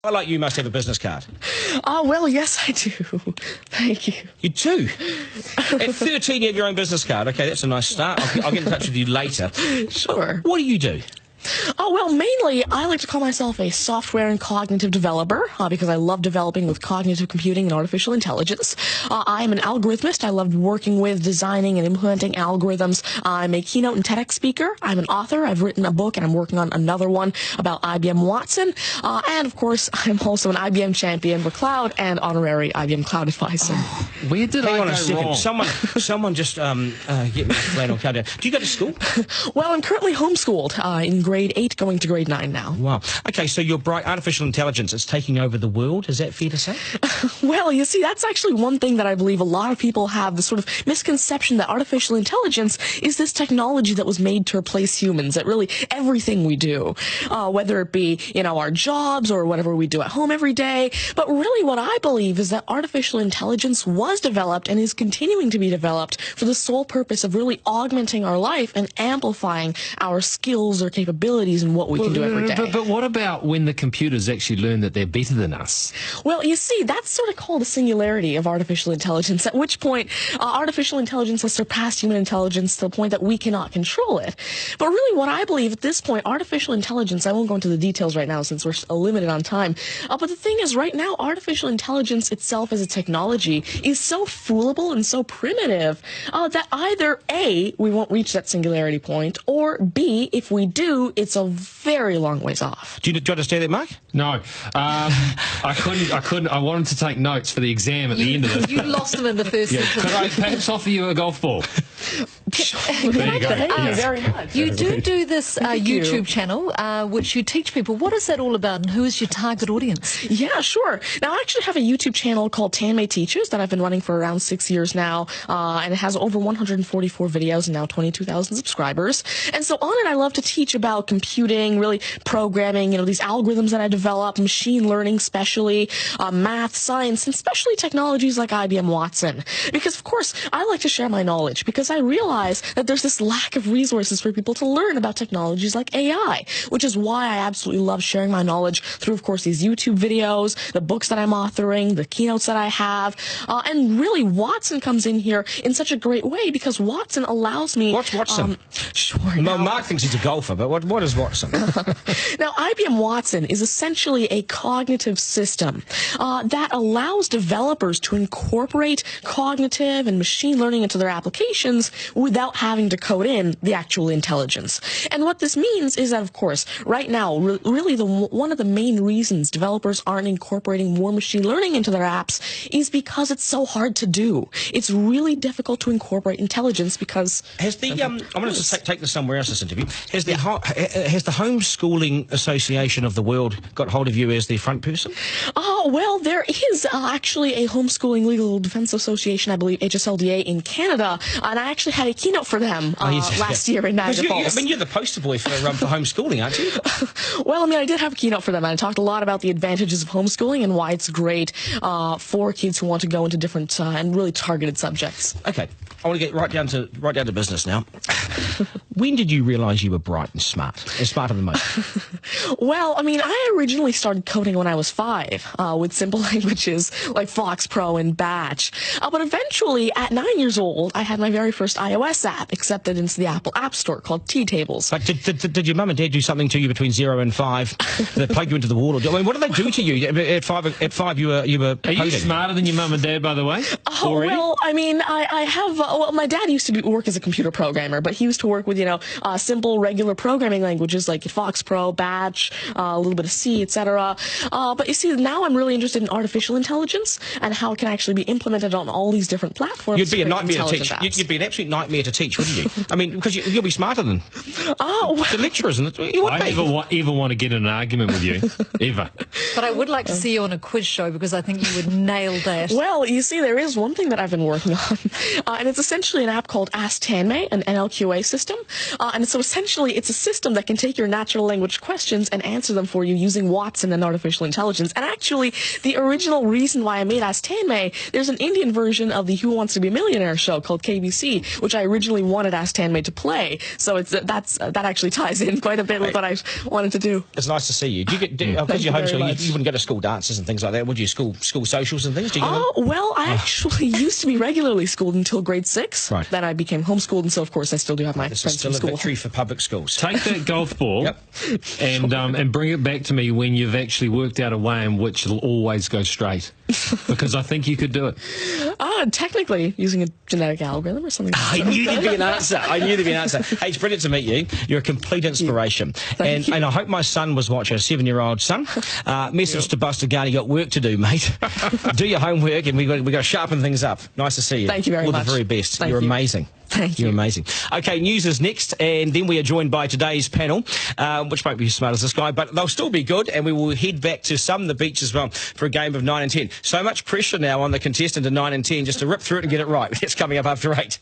I like you must have a business card. Well, yes, I do. Thank you. You do? At 13, you have your own business card. Okay, that's a nice start. I'll get in touch with you later. Sure. What do you do? Well, mainly, I like to call myself a software and cognitive developer because I love developing with cognitive computing and artificial intelligence. I am an algorithmist. I love working with, designing, and implementing algorithms. I'm a keynote and TEDx speaker. I'm an author. I've written a book, and I'm working on another one about IBM Watson. And, of course, I'm also an IBM champion for cloud and honorary IBM cloud advisor. Where did Hang I on go a second. wrong? Someone just get me a flannel countdown. Do you go to school? Well, I'm currently homeschooled in grade 8, going to grade 9 now. Wow. Okay, so you're bright. Artificial intelligence is taking over the world. Is that fair to say? Well, you see, that's actually one thing that I believe a lot of people have, the sort of misconception that artificial intelligence is this technology that was made to replace humans at really everything we do, whether it be, our jobs or whatever we do at home every day. But really what I believe is that artificial intelligence was developed and is continuing to be developed for the sole purpose of really augmenting our life and amplifying our skills or capabilities and what we can do every day. But what about when the computers actually learn that they're better than us? Well, you see, that's sort of called a singularity of artificial intelligence, at which point artificial intelligence has surpassed human intelligence to the point that we cannot control it. But really what I believe at this point, artificial intelligence, I won't go into the details right now since we're limited on time, but the thing is right now, artificial intelligence itself as a technology is so foolable and so primitive that either A, we won't reach that singularity point, or B, if we do, it's a very long ways off. Do you understand that, Mark? No. I couldn't. I wanted to take notes for the exam at the end of it. You lost them in the first sentence. Could I perhaps offer you a golf ball? There you go. Thank you very much. You do this YouTube channel, which you teach people. What is that all about, and who is your target audience? Yeah, sure. Now, I actually have a YouTube channel called Tanmay Teaches that I've been running for around 6 years now, and it has over 144 videos and now 22,000 subscribers. And so on it, I love to teach about computing, really programming, these algorithms that I develop, machine learning especially, math, science, and especially technologies like IBM Watson. Because, of course, I like to share my knowledge because I realize that there's this lack of resources for people to learn about technologies like AI, which is why I absolutely love sharing my knowledge through, of course, these YouTube videos, the books that I'm authoring, the keynotes that I have, and really Watson comes in here in such a great way because Watson allows me... What's Watson? Sure. Mark thinks he's a golfer, but what is Watson? Now, IBM Watson is essentially a cognitive system that allows developers to incorporate cognitive and machine learning into their applications without having to code in the actual intelligence. And what this means is that, of course, right now, really one of the main reasons developers aren't incorporating more machine learning into their apps is because it's so hard to do. It's really difficult to incorporate intelligence because... Has the I'm going to take this somewhere else, this interview. Has the Homeschooling Association of the World got hold of you as their front person? Well, there is actually a Homeschooling Legal Defense Association, I believe, HSLDA, in Canada, and I actually had a keynote for them last year in Niagara Falls. You're the poster boy for homeschooling, aren't you? Well, I did have a keynote for them, and I talked a lot about the advantages of homeschooling and why it's great for kids who want to go into different and really targeted subjects. Okay, I want to get right down to business now. When did you realise you were bright and smarter than most? Well, I originally started coding when I was 5 with simple languages like Fox Pro and Batch. But eventually, at 9 years old, I had my very first iOS app accepted into the Apple App Store called T-Tables. But did your mum and dad do something to you between 0 and 5? They plug you into the wall? What did they do to you? At 5 you were Are you smarter than your mum and dad, by the way? Well, I have... my dad used to work as a computer programmer, but he used to work with, simple, regular programming languages like Fox Pro, Batch, a little bit of C, etc. But you see, now I'm really interested in artificial intelligence and how it can actually be implemented on all these different platforms. You'd be a nightmare to teach. You'd be an absolute nightmare to teach, wouldn't you? Because you'll be smarter than the lecturers. I never ever want to get in an argument with you, ever. But I would like to see you on a quiz show because I think you would nail that. Well, you see, there is one thing that I've been working on, and it's essentially an app called Ask Tanmay, an NLQA system. And so essentially, it's a system that can take your natural language questions and answer them for you using Watson and artificial intelligence. And actually, the original reason why I made Ask Tanmay, there's an Indian version of the Who Wants to Be a Millionaire show called KBC, which I originally wanted wanted Ask Tanmay to play. So it's that actually ties in quite a bit with what I wanted to do. It's nice to see you. Do you get because you're homeschooling? You wouldn't go to school dances and things like that, would you? School socials and things. Do you get them? Well, I actually used to be regularly schooled until grade 6. Right. Then I became homeschooled, and so of course I still do have my This is friends still from a school. victory for public schools. Take that golf ball Yep. and bring it back to me when you've actually worked out a way in which it'll always go straight. Because I think you could do it. Technically, using a genetic algorithm or something. I knew there'd be an answer. Hey, it's brilliant to meet you. You're a complete inspiration. Thank you. And I hope my son was watching, a 7-year-old son. Message to Buster Garner, you got work to do, mate. Do your homework, and we got to sharpen things up. Nice to see you. Thank you very All much. the very best. Thank You're you. amazing. Thank you. You're amazing. Okay, news is next, and then we are joined by today's panel, which won't be as smart as this guy, but they'll still be good, and we will head back to some of the beach as well for a game of 9 and 10. So much pressure now on the contestant in 9 and 10 just to rip through it and get it right. It's coming up after 8.